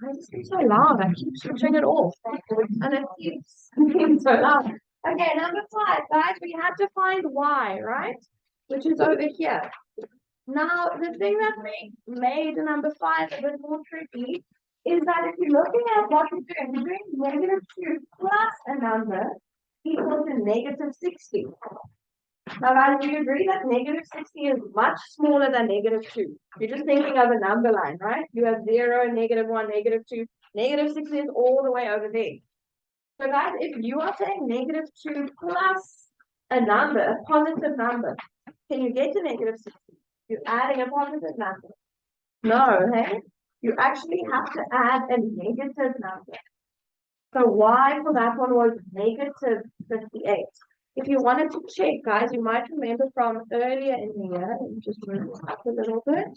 Why is it so loud? I keep switching it off. And it keeps being so loud. Okay, number 5, guys, we had to find y, right? Which is over here. Now, the thing that made number 5 a bit more tricky is that if you're looking at what you're doing -2 plus a number equal to -60. Now, guys, do you agree that -60 is much smaller than -2? You're just thinking of a number line, right? You have 0, -1, -2. -60 is all the way over there. So, guys, if you are saying -2 plus a number, a positive number, can you get to -60? You're adding a positive number. No, hey? You actually have to add a negative number. So y for that one was -58. If you wanted to check, guys, you might remember from earlier in the year, let me just move this up a little bit.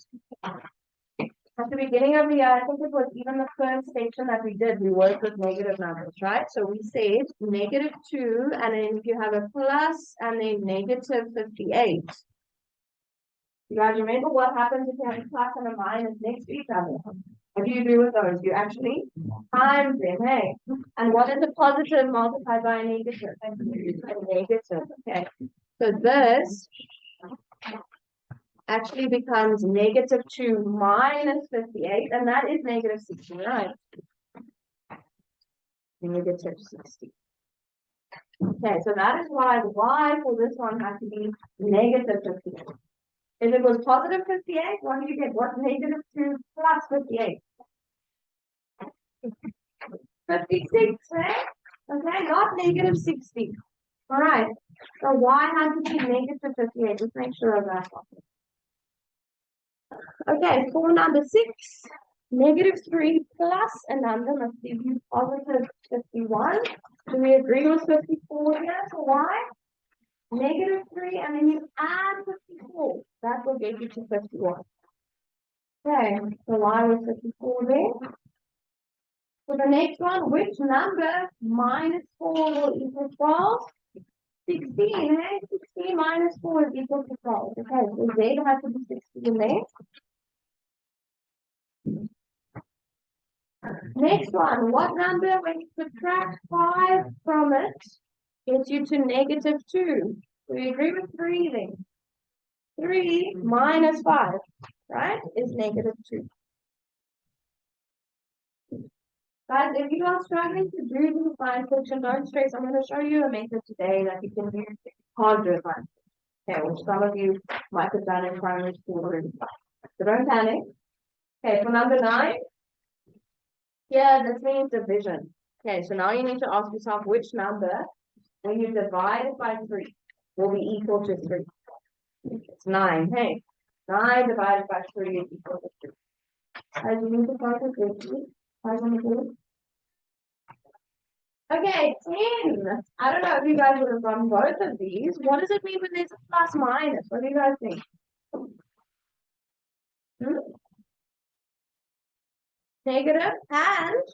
At the beginning of the year, I think it was even the first section that we did, we worked with negative numbers, right? So we said -2, and then if you have a plus and then -58. You guys remember what happens if you have a plus and a minus next to each other? What do you do with those? You actually times them, hey? And what is a positive multiplied by a negative? A negative, okay. So this actually becomes -2 minus 58, and that is -60, right? -60. Okay, so that is why the y for this one has to be -58. If it was positive 58, what do you get? What's -2 plus 58? 56, right? Okay, not -60. All right. So y has to be -58. Just make sure of that one. Okay, for number 6, -3 plus a number must give you positive 51. Do we agree with 54 here? So why? -3, and then you add 54. That will get you to 51. Okay, so y was 54 there. So the next one, which number -4 will equal 12? 16, hey? 16 minus 4 is equal to 12. Okay, so z has to be 16 there. Next one, what number, when you subtract 5 from it, gets you to -2? Do we agree with 3 then? 3 minus 5, right, is -2. Guys, if you are struggling to do the science section, don't stress. I'm going to show you a method today that you can use to hard do science. Okay, which some of you might have done in primary school already. So don't panic. Okay, for number 9, here this means division. Okay, so now you need to ask yourself which number, when you divide it by 3, will be equal to 3. It's 9. Hey, 9 divided by 3 is equal to 3. As you need to focus with me. Okay, 10. I don't know if you guys would have done both of these. What does it mean when there's a plus minus? What do you guys think? Negative and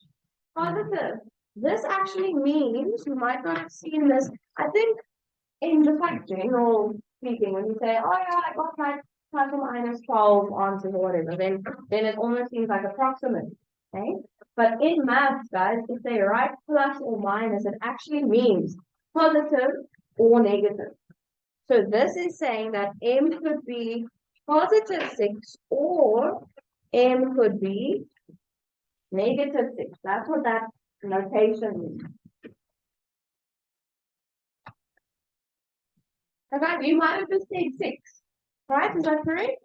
positive. This actually means, you might not have seen this, I think in just like general speaking, when you say, oh yeah, I got my plus or minus 12 answers or whatever, then it almost seems like approximate, okay? But in maths, guys, if they write plus or minus, it actually means positive or negative. So this is saying that m could be positive 6 or m could be -6. That's what that notation means. Okay, you might have just said 6, right? Is that correct?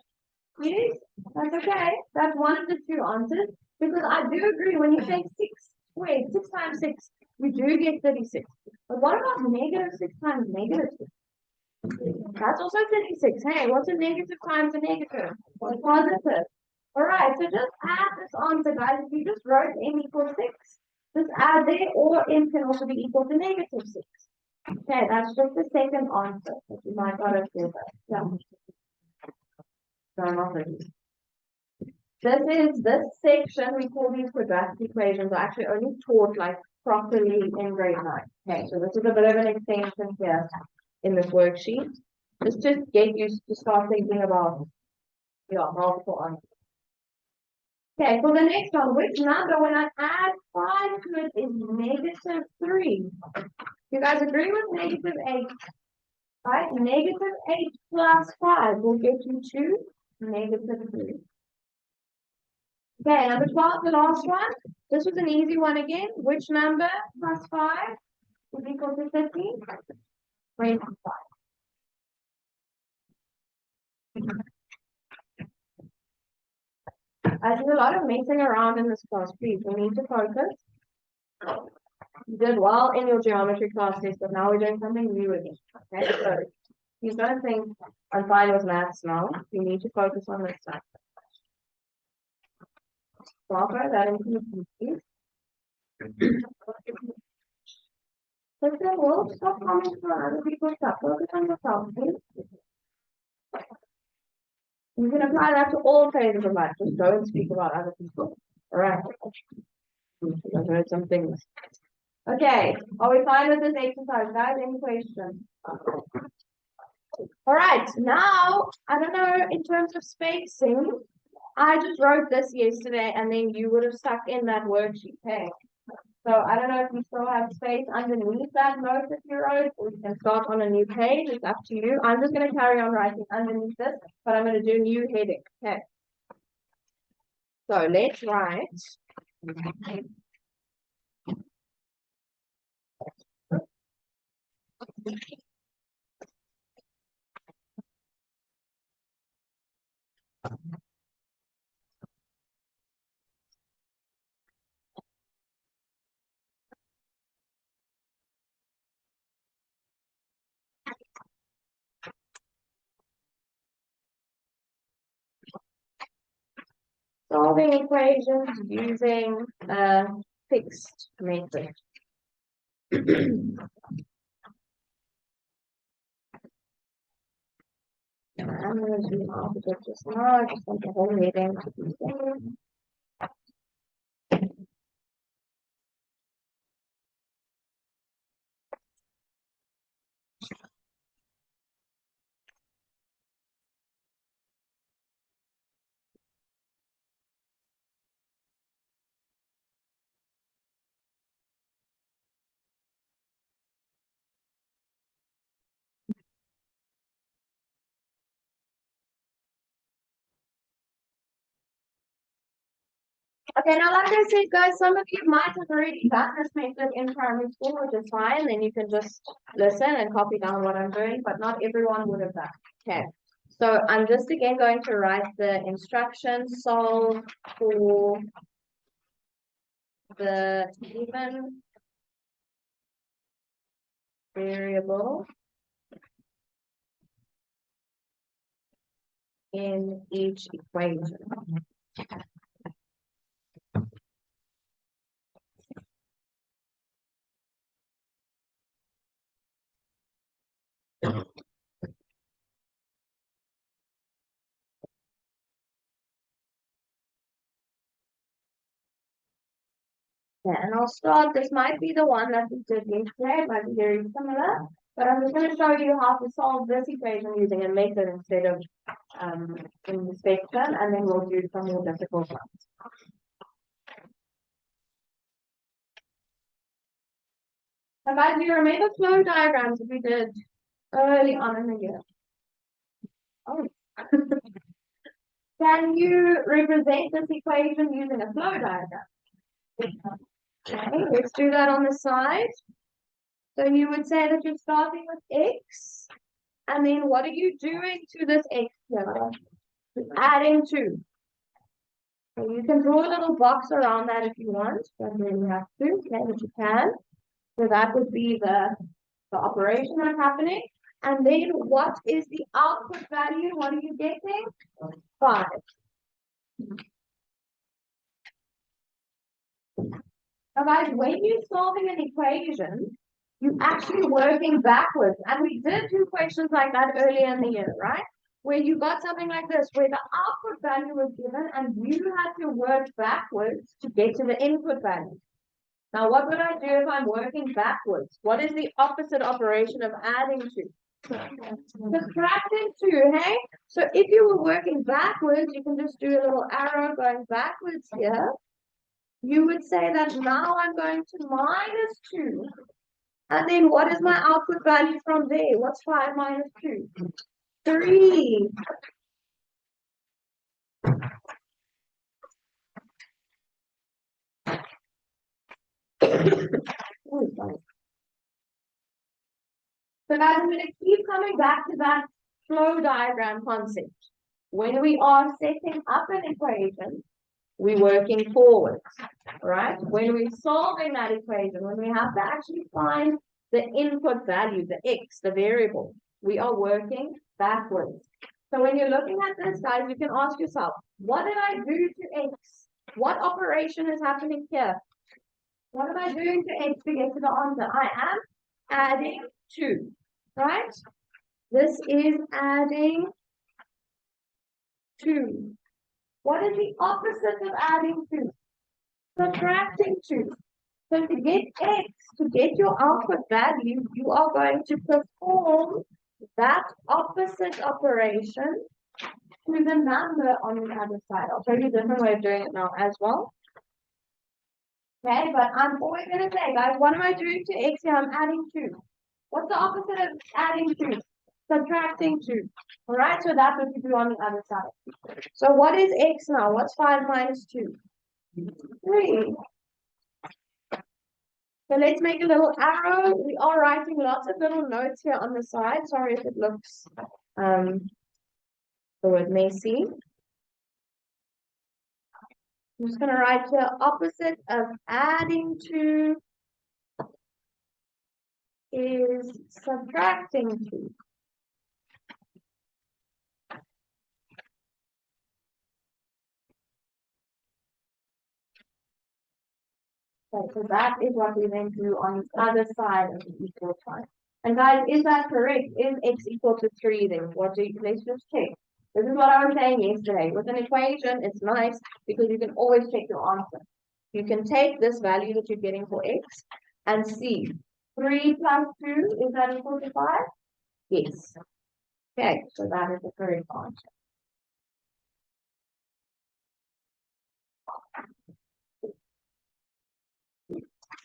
Yes, that's okay. That's one of the 2 answers. Because I do agree, when you say 6 squared, 6 times 6, we do get 36. But what about -6 times -6? That's also 36. Hey, what's a negative times a negative? Well, positive. Alright, so just add this answer, guys. If you just wrote m equals 6, just add there, or m can also be equal to -6. Okay, that's just the second answer that you might not have said that. Yeah. So not really. This section, we call these quadratic equations, are actually only taught like properly in grade 9. Okay, so this is a bit of an extension here in this worksheet. Just to get you to start thinking about multiple answers. Okay, for the next one, which number when I add 5 to it is -3? You guys agree with -8? Right? -8 plus 5 will get you to -3. Okay, number 12, the last one. This was an easy one again. Which number plus 5 is equal to 15? 25. I did a lot of messing around in this class, please. We need to focus. You did well in your geometry classes, but now we're doing something new again. Okay, so you don't think I'm fine with maths now. You need to focus on this stuff. Proper, that includes please. Listen, will stop commenting on other people's stuff. Focus on yourself, please. You can apply that to all phases of life. Just don't speak about other people. All right. I've heard some things. Okay, are we fine with this exercise, guys? Any questions? All right, now, I don't know, in terms of spacing, I just wrote this yesterday and then you would have stuck in that worksheet, okay? So I don't know if you still have space underneath that note that you wrote, or you can start on a new page, it's up to you. I'm just going to carry on writing underneath this, but I'm going to do new heading, okay? So let's write. Solving equations using a fixed method. I'm going to zoom out a bit just now. I just want the whole heading to be same. Okay, now like I said, guys, some of you might have already done this method in primary school, which is fine. Then you can just listen and copy down what I'm doing, but not everyone would have done. Okay, so I'm just again going to write the instructions, solve for the given variable in each equation. Yeah, and I'll start, this might be the one that we did yesterday, it might be very similar, but I'm just going to show you how to solve this equation using a method instead of in the spectrum, and then we'll do some more difficult ones. So guys, do you remember flow diagrams that we did early on in the year? Oh. Can you represent this equation using a flow diagram? Okay, let's do that on the side. So you would say that you're starting with x, and then what are you doing to this x here? Adding 2. So you can draw a little box around that if you want. Don't really have to, okay, but you can. So that would be the operation that's happening. And then what is the output value? What are you getting? 5. Now guys, when you're solving an equation, you're actually working backwards. And we did do questions like that earlier in the year, right? Where you got something like this, where the output value was given and you had to work backwards to get to the input value. Now, what would I do if I'm working backwards? What is the opposite operation of adding to? Subtracting 2, hey? So if you were working backwards, you can just do a little arrow going backwards here. You would say that now I'm going to minus 2. And then what is my output value from there? What's 5 minus 2? 3. Oh, sorry. So guys, I'm going to keep coming back to that flow diagram concept. When we are setting up an equation, we're working forwards, right? When we're solving that equation, when we have to actually find the input value, the x, the variable, we are working backwards. So when you're looking at this, guys, you can ask yourself, what did I do to x? What operation is happening here? What am I doing to x to get to the answer? I am adding 2, right? This is adding 2. What is the opposite of adding 2? Subtracting 2. So to get x, to get your output value, you are going to perform that opposite operation to the number on the other side. I'll show you a different way of doing it now as well. Okay, but I'm always going to say, guys, what am I doing to x here? I'm adding 2. What's the opposite of adding 2? Subtracting 2. All right, so that's what you do on the other side. So what is x now? What's 5 minus 2? 3. So let's make a little arrow. We are writing lots of little notes here on the side. Sorry if it looks the word messy. I'm just going to write here opposite of adding 2 is subtracting 2. Okay, so that is what we then do on the other side of the equal sign. And guys, is that correct? Is x equal to 3 then? Let's just check. This is what I was saying yesterday. With an equation, it's nice because you can always check your answer. You can take this value that you're getting for x and see 3 plus 2, is that equal to 5? Yes. Okay, so that is the correct answer.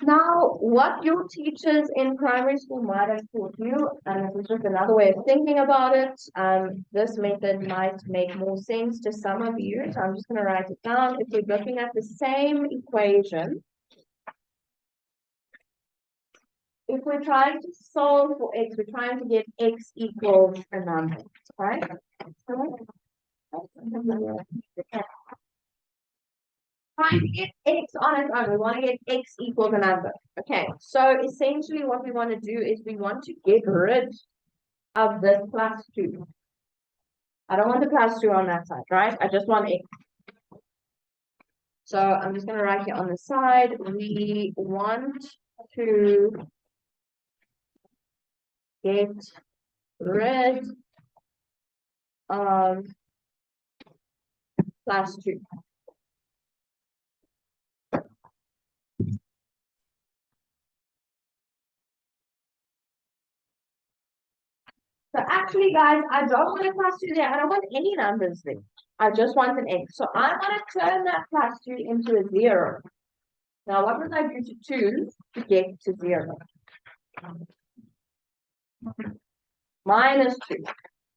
Now, what your teachers in primary school might have taught you, and this is just another way of thinking about it, this method might make more sense to some of you, so I'm just going to write it down. If we're looking at the same equation, if we're trying to solve for x, we're trying to get x equals a number, right? Trying to get x on its own, we want to get x equals a number. Okay, so essentially what we want to do is we want to get rid of this plus 2. I don't want the plus 2 on that side, right? I just want x. So I'm just going to write here on the side, we want to get rid of plus 2. So actually, guys, I don't want a plus 2 there. I don't want any numbers there. I just want an x. So I want to turn that plus 2 into a 0. Now, what must I do to 2 to get to 0? Minus 2.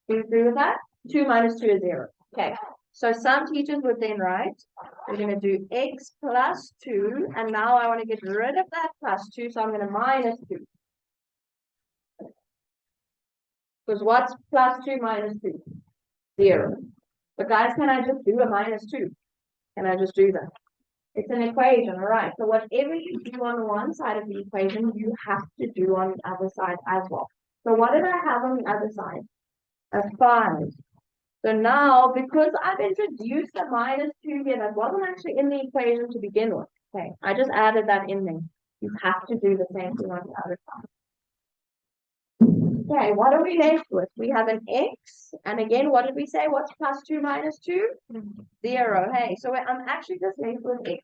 Do you agree with that? 2 minus 2 is 0. Okay. So some teachers would then write, we're going to do x plus 2. And now I want to get rid of that plus 2. So I'm going to minus 2. Because what's plus 2 minus 2? 0. But guys, can I just do a minus 2? Can I just do that? It's an equation, all right? So whatever you do on one side of the equation, you have to do on the other side as well. So what did I have on the other side? A 5. So now, because I've introduced a minus 2 here, that wasn't actually in the equation to begin with. Okay, I just added that in there. You have to do the same thing on the other side. Okay, what are we left with? We have an x, and again, what did we say? What's plus 2 minus 2? 0. Hey, so I'm actually just left with x,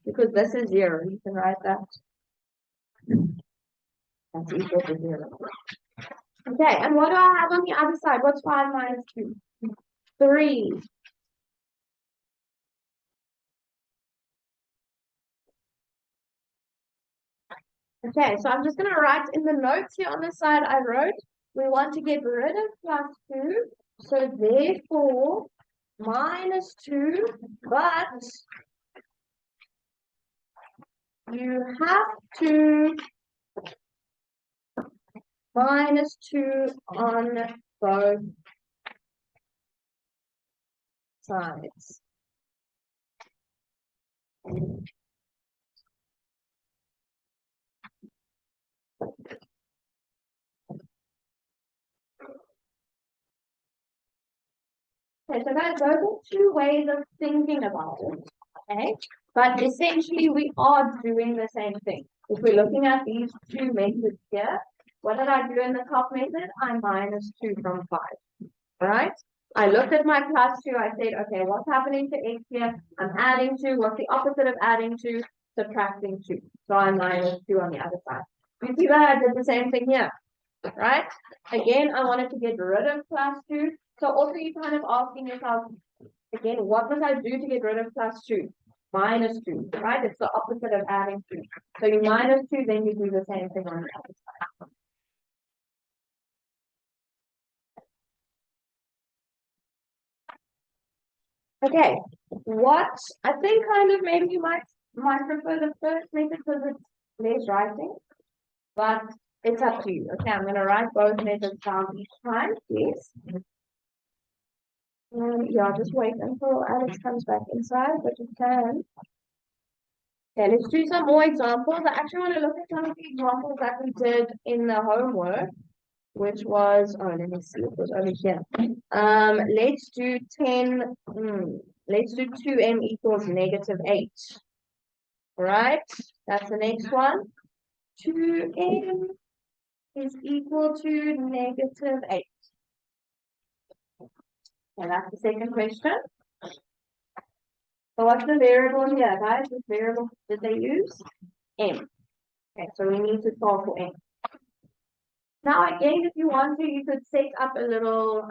because this is 0. You can write that. That's equal to 0. Okay, and what do I have on the other side? What's 5 minus 2? 3. Okay, so I'm just going to write in the notes here on the side I wrote, we want to get rid of plus 2. So therefore, minus 2, but you have to minus 2 on both sides. Okay, so guys, those are two ways of thinking about it. Okay, but essentially we are doing the same thing. If we're looking at these two methods here, what did I do in the top method? I minus 2 from 5. Right? I looked at my plus 2, I said, okay, what's happening to x here? I'm adding 2. What's the opposite of adding 2? Subtracting 2. So I minus 2 on the other side. You see that I did the same thing here, right? Again, I wanted to get rid of plus 2. So also you're kind of asking yourself, again, what must I do to get rid of plus 2? Minus 2, right? It's the opposite of adding 2. So you minus 2, then you do the same thing on the other side. Okay, what I think kind of maybe you might prefer the first method because it's less writing, but it's up to you. Okay, I'm gonna write both methods down each time, please. Yeah, just wait until Alex comes back inside, but you can. Okay, let's do some more examples. I actually want to look at some of the examples that we did in the homework, which was, oh, let me see, it was over here. Let's do 10, let's do 2m equals negative 8. Right? That's the next one. 2m is equal to negative 8. So that's the second question. So what's the variable here, guys? Which variable did they use? M. Okay, so we need to solve for M. Now again, if you want to, you could set up a little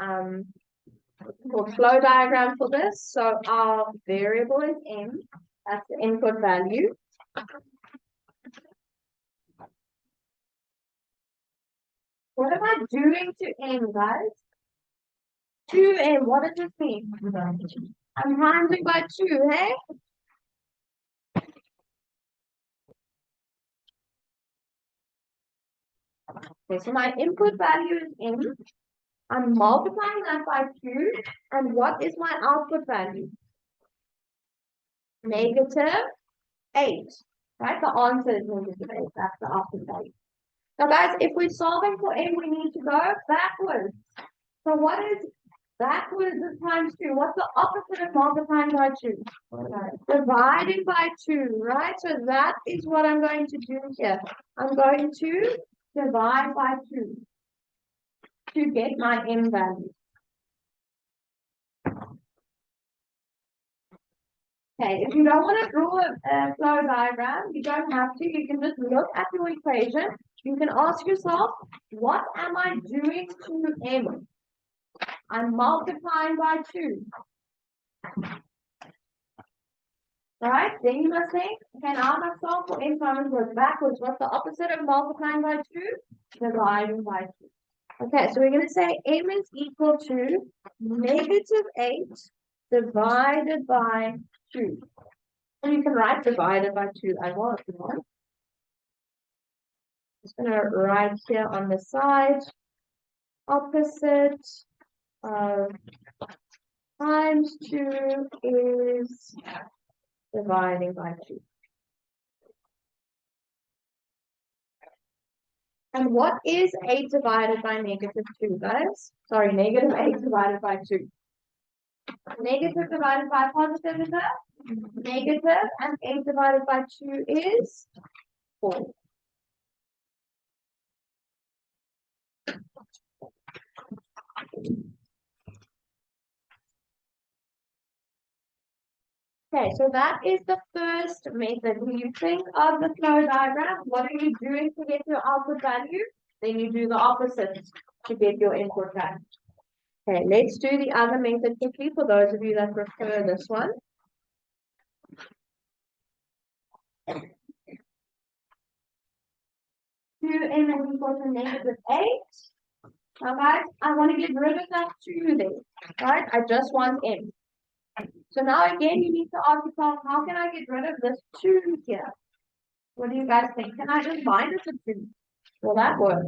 flow diagram for this. So our variable is M. That's the input value. What am I doing to M, guys? 2m, what does this mean? I'm handling by 2, hey? Okay, so my input value is m. I'm multiplying that by 2. And what is my output value? Negative 8. Right? The answer is negative 8. That's the output value. Now, guys, if we're solving for m, we need to go backwards. So what is backwards is times 2? What's the opposite of multiplying by 2? Dividing by 2, right? So that is what I'm going to do here. I'm going to divide by 2 to get my m value. Okay, if you don't want to draw a flow diagram, you don't have to. You can just look at your equation. You can ask yourself, what am I doing to m? I'm multiplying by 2. Right? Then you must think, okay, now I must solve for m, so I must work backwards. What's the opposite of multiplying by 2? Dividing by 2. Okay, so we're going to say m is equal to negative 8 divided by 2. So you can write divided by 2 as well if you want. Just going to write here on the side, opposite of times 2 is dividing by 2. And what is 8 divided by negative 2, guys? Sorry, negative 8 divided by 2. Negative divided by positive is that? Negative, and 8 divided by 2 is 4. Okay, so that is the first method. When you think of the flow diagram, what are you doing to get your output value? then you do the opposite to get your input back. Okay, let's do the other method quickly for those of you that prefer this one. 2m is equal to -8. Now guys, I want to get rid of that 2 there, right? I just want m. So now again, you need to ask yourself, how can I get rid of this 2 here? What do you guys think? Can I just minus the 2? Will that work?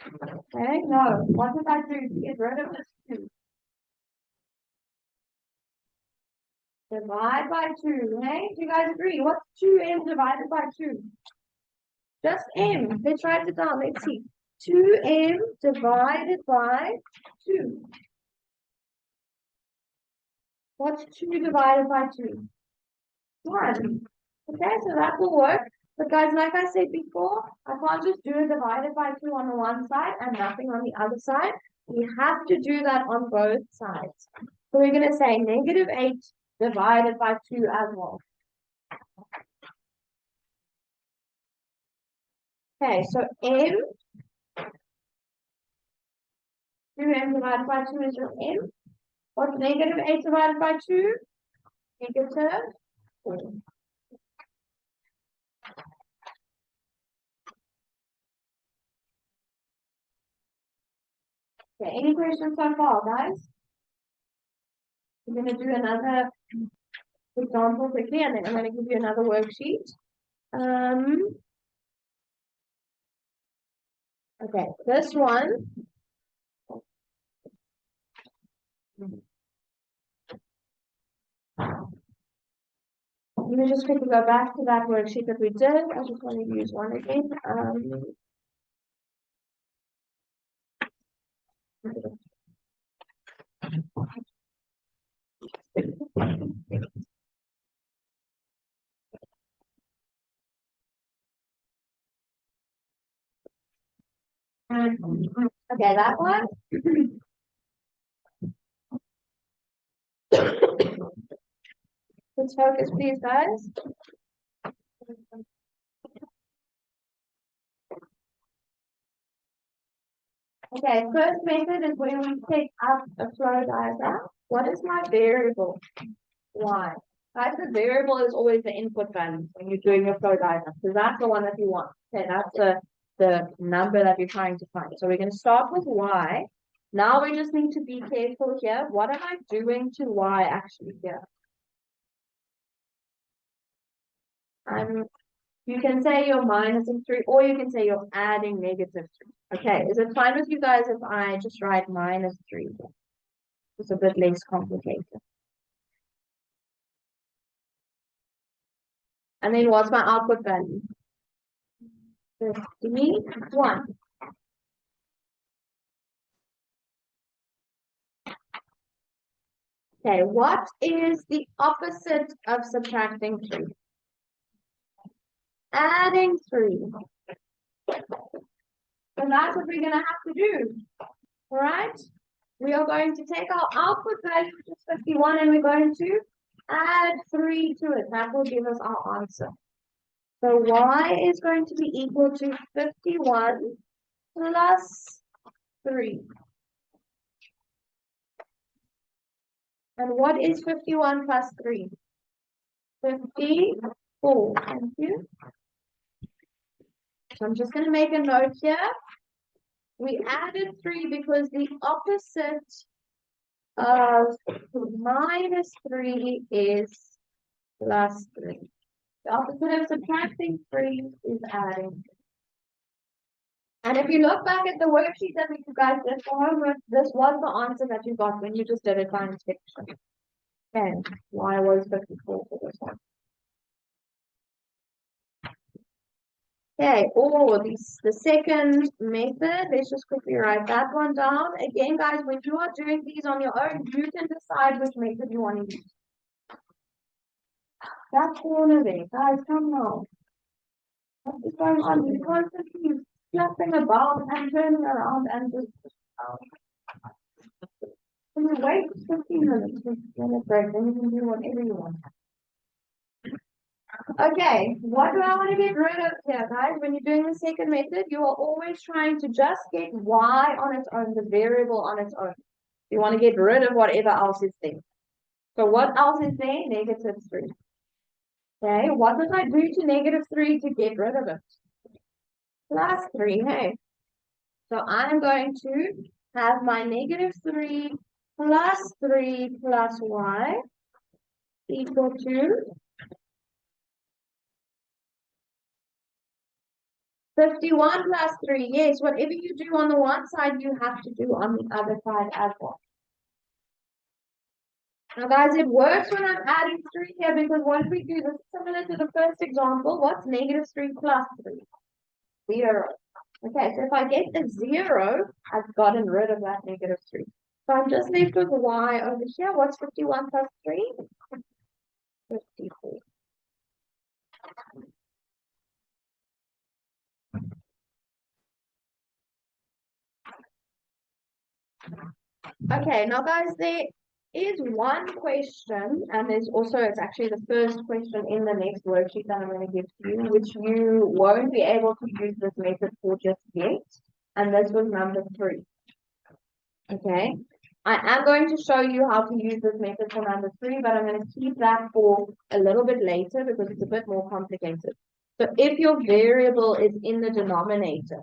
Okay, no. What did I do to get rid of this 2? Divide by 2, hey? Do you guys agree? What's 2m divided by 2? Just m. Let's write it down. Let's see. 2m divided by 2. What's 2 divided by 2? 1. Okay, so that will work. But guys, like I said before, I can't just do it divided by 2 on the one side and nothing on the other side. We have to do that on both sides. So we're going to say -8 divided by 2 as well. Okay, so m, 2m divided by 2 is your m. What's -8 divided by 2? -4. Okay, any questions so far, guys? We're going to do another example quickly, and then I'm going to give you another worksheet. Okay, this one. Let me just quickly go back to that worksheet that we did. I just want to use one again. Okay, that one. Let's focus, please, guys. Okay, first method is when we take up a flow diagram. What is my variable? Y. Right, the variable is always the input value when you're doing your flow diagram. So that's the one that you want. Okay, that's the number that you're trying to find. So we're going to start with y. Now we just need to be careful here. What am I doing to y actually here? You can say you're minusing 3, or you can say you're adding -3. Okay, is it fine with you guys if I just write -3? It's a bit less complicated. And then what's my output value? 51. Okay, what is the opposite of subtracting 3? Adding 3. So that's what we're going to have to do. All right? We are going to take our output value, which is 51, and we're going to add 3 to it. That will give us our answer. So y is going to be equal to 51 plus 3. And what is 51 plus 3? 54. Thank you. So I'm just going to make a note here. We added 3 because the opposite of -3 is +3. The opposite of subtracting 3 is adding 3. And if you look back at the worksheet that you guys did for homework, this was the answer that you got when you just did it by inspection. And y was 54 for this one. Okay, or the second method, let's just quickly write that one down. Again, guys, when you are doing these on your own, you can decide which method you want to use. That corner there, guys, come now. What is going on? You're constantly flapping about and turning around and just can you wait 15 minutes, just get a break, then you can do whatever you want. Okay, what do I want to get rid of here, guys? When you're doing the second method, you are always trying to just get y on its own, the variable on its own. You want to get rid of whatever else is there. So what else is there? Negative 3. Okay, what did I do to negative 3 to get rid of it? Plus 3, hey. So I'm going to have my negative 3 plus y equal to 51 plus 3. Yes, whatever you do on the one side, you have to do on the other side as well. Now, guys, it works when I'm adding 3 here because what we do, this is similar to the first example. What's negative 3 plus 3? 0. Okay, so if I get the 0, I've gotten rid of that negative 3. So I'm just left with y over here. What's 51 plus 3? 54. Okay, now guys, there is one question, and there's also, it's actually the first question in the next worksheet that I'm going to give to you, which you won't be able to use this method for just yet. And this was number 3. Okay, I am going to show you how to use this method for number 3, but I'm going to keep that for a little bit later because it's a bit more complicated. So if your variable is in the denominator,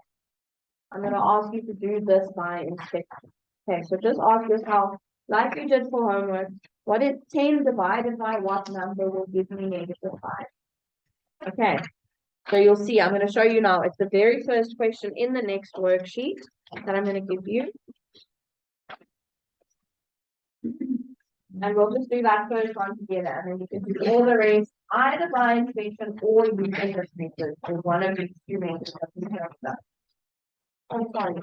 I'm going to ask you to do this by inspection. Okay, so just ask yourself, like you did for homework, what is 10 divided by what number will give me negative 5? Okay, so you'll see, I'm going to show you now. It's the very first question in the next worksheet that I'm going to give you. And we'll just do that first one together, and then you can do all the rest either by inspection or using this method, or one of these two methods that we have done. I'm sorry.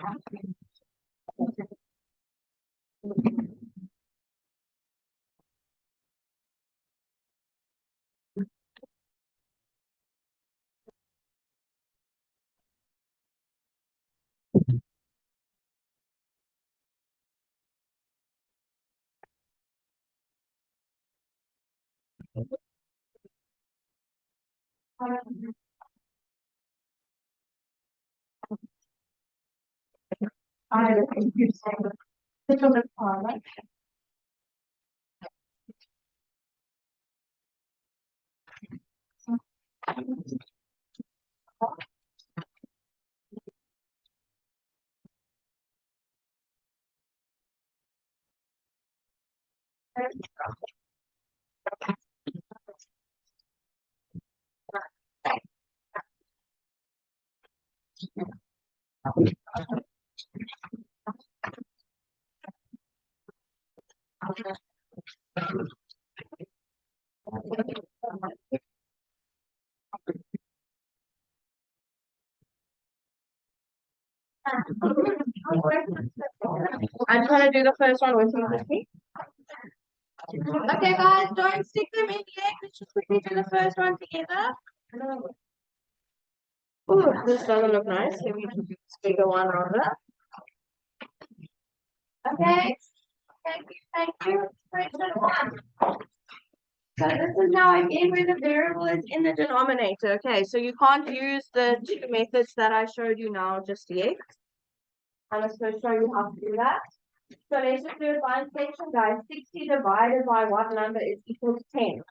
I think you said this was a part. I'm trying to do the first one with you, okay? Okay, guys, don't stick them in yet. Let's just quickly do the first one together. Oh, this doesn't look nice. Let me do this bigger one rather. Okay. Thank you. Thank you. Question 1. So this is now again where the variable is in the denominator. Okay, so you can't use the 2 methods that I showed you now just yet. I'm just going to show you how to do that. So let's just do it by inspection, guys. 60 divided by what number is equal to 10?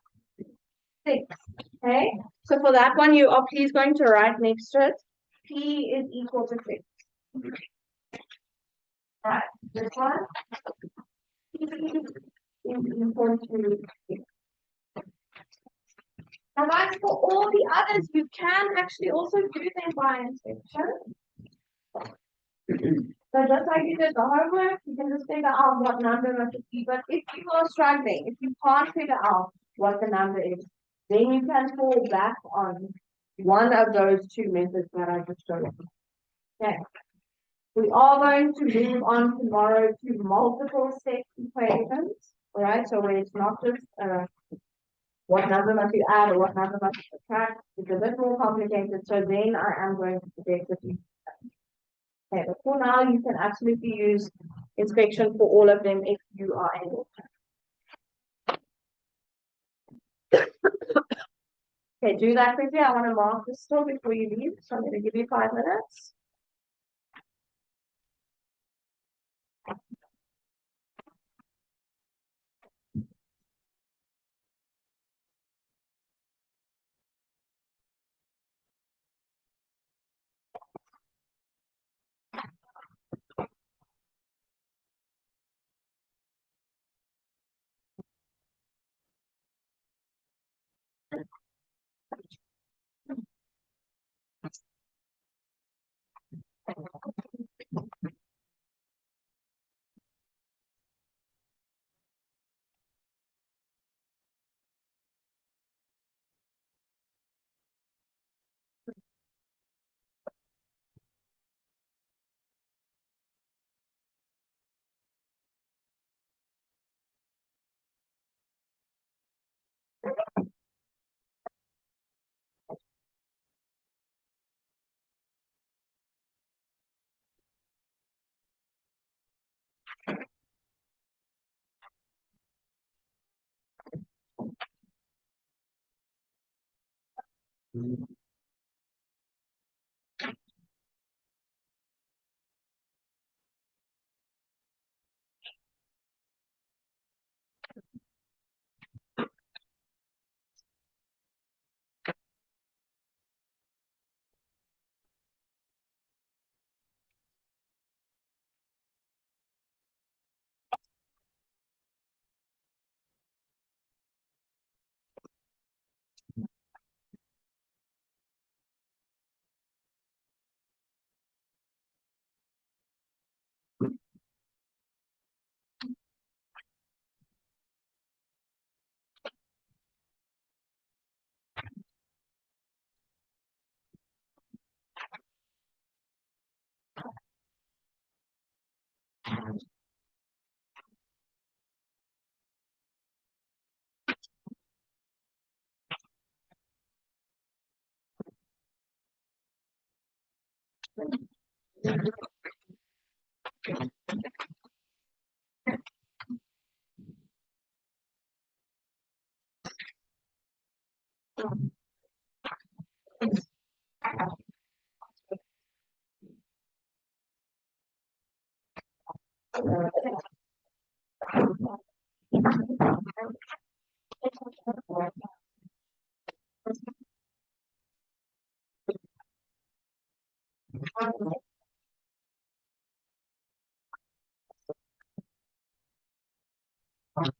6. Okay, so for that one, you are please going to write next to it, P is equal to 6. Right, this one, P is equal to 6. Now guys, for all the others, you can actually also do them by inspection. So just like you did the homework, you can just figure out what number must it be. But if you are struggling, if you can't figure out what the number is, then you can fall back on one of those 2 methods that I just showed you. Okay. We are going to move on tomorrow to multiple step equations. All right, so where it's not just what number must you add or what number must you subtract, it's a bit more complicated. So then I am going to suggest that you. Okay, but for now, you can absolutely use inspection for all of them if you are able to. Okay, do that quickly. I want to mark this still before you leave. So I'm going to give you 5 minutes.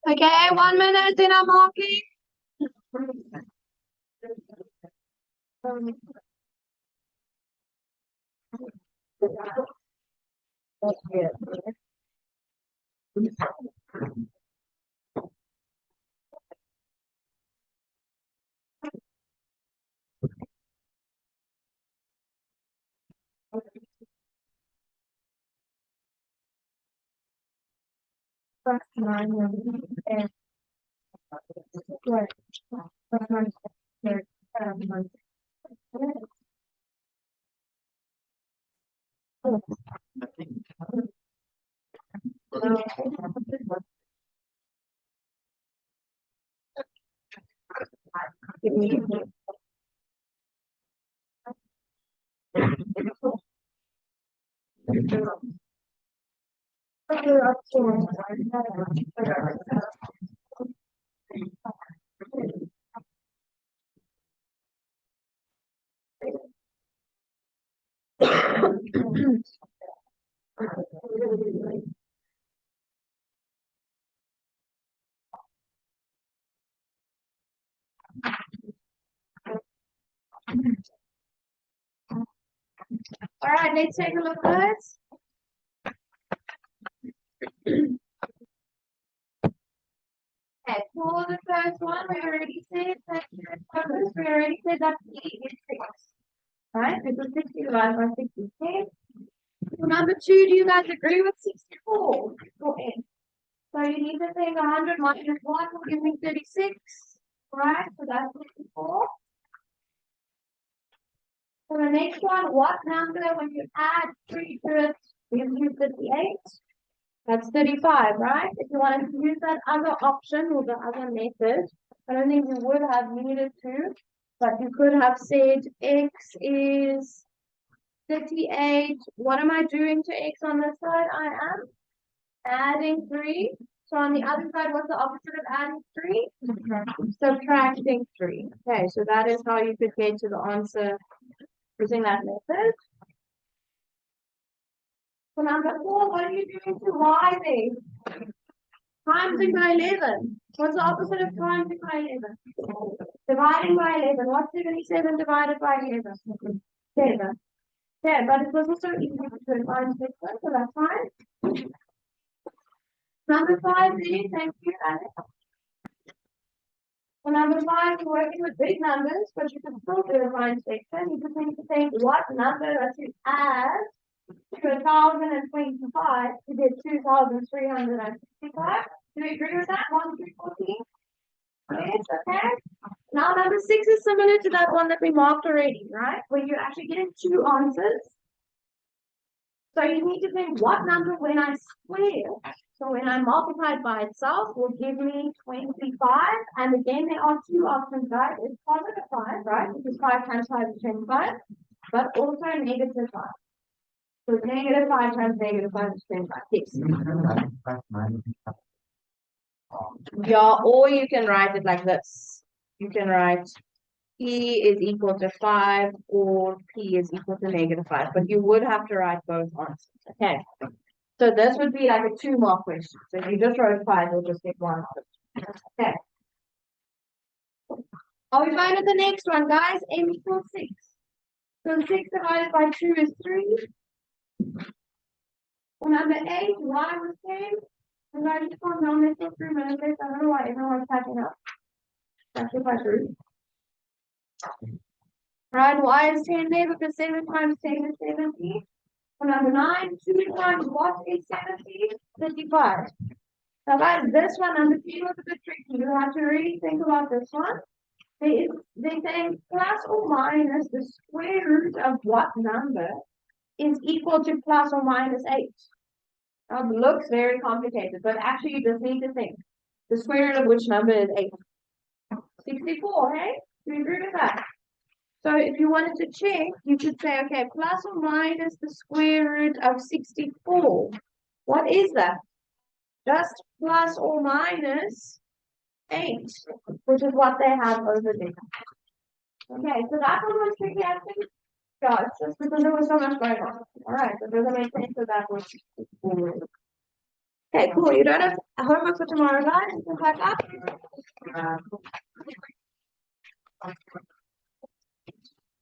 Okay, 1 minute, then I'm marking. All right, let's take a look, guys. Okay, for the first one, we already said that E is 6. Right? Because 60 divided by 60 is 10. Number 2, do you guys agree with 64? Go ahead. So you need to take 100 minus 1 will give me 36. Right? So that's 64. So the next one, what number when you add 3 to it gives you 58? That's 35, right? If you wanted to use that other option or the other method, I don't think you would have needed to. But you could have said x is 38. What am I doing to x on this side? I am adding 3. So on the other side, what's the opposite of adding 3? Subtracting 3. Okay, so that is how you could get to the answer using that method. So number 4, what are you doing to y there? Timesing by 11. What's the opposite of timesing by 11? Dividing by 11. What's 77 divided by 11? 7. Yeah, but it was also easy to advance this one, so that's fine. Number 5 there, thank you, Alex. So number 5, you're working with big numbers, but you can still do a line section. You just need to think what number to add to 1,025 to get 2,365. Do you agree with that? 1 through 14? Yes, okay. Now number 6 is similar to that one that we marked already, right? Where you're actually getting 2 answers. So you need to think what number when I square. So when I multiply it by itself will give me 25. And again, there are 2 options, right? It's positive 5, right? Because 5 times 5 is 25. But also negative 5. So negative 5 times negative 5 is 25. Yes. Yeah, or you can write it like this. You can write P is equal to 5 or P is equal to negative 5. But you would have to write both answers. Okay. So this would be like a 2-mark question. So if you just wrote 5, you'll just get 1 answer. Okay. Are we fine with the next one, guys? M equals 6. So 6 divided by 2 is 3. For number 8, y was 10. And I just want to know this 3 minutes. I don't know why everyone's packing up. That's if I do. Right, y is 10 there because 7 times 10 is 70. For number 9, 2 times what is 70? 55. Now guys, this one number 3 was a bit tricky. You have to really think about this one. They're saying plus or minus the square root of what number is equal to plus or minus 8. Now it looks very complicated, but actually you just need to think. The square root of which number is 8? 64, hey? Do you agree with that? So if you wanted to check, you could say, okay, plus or minus the square root of 64. What is that? Just plus or minus 8, which is what they have over there. Okay, so that one was tricky, I think. Yeah, it's just because there was so much going on. Alright, so it doesn't make sense that that was. Okay, cool. You don't have homework for tomorrow, guys? You can pack up.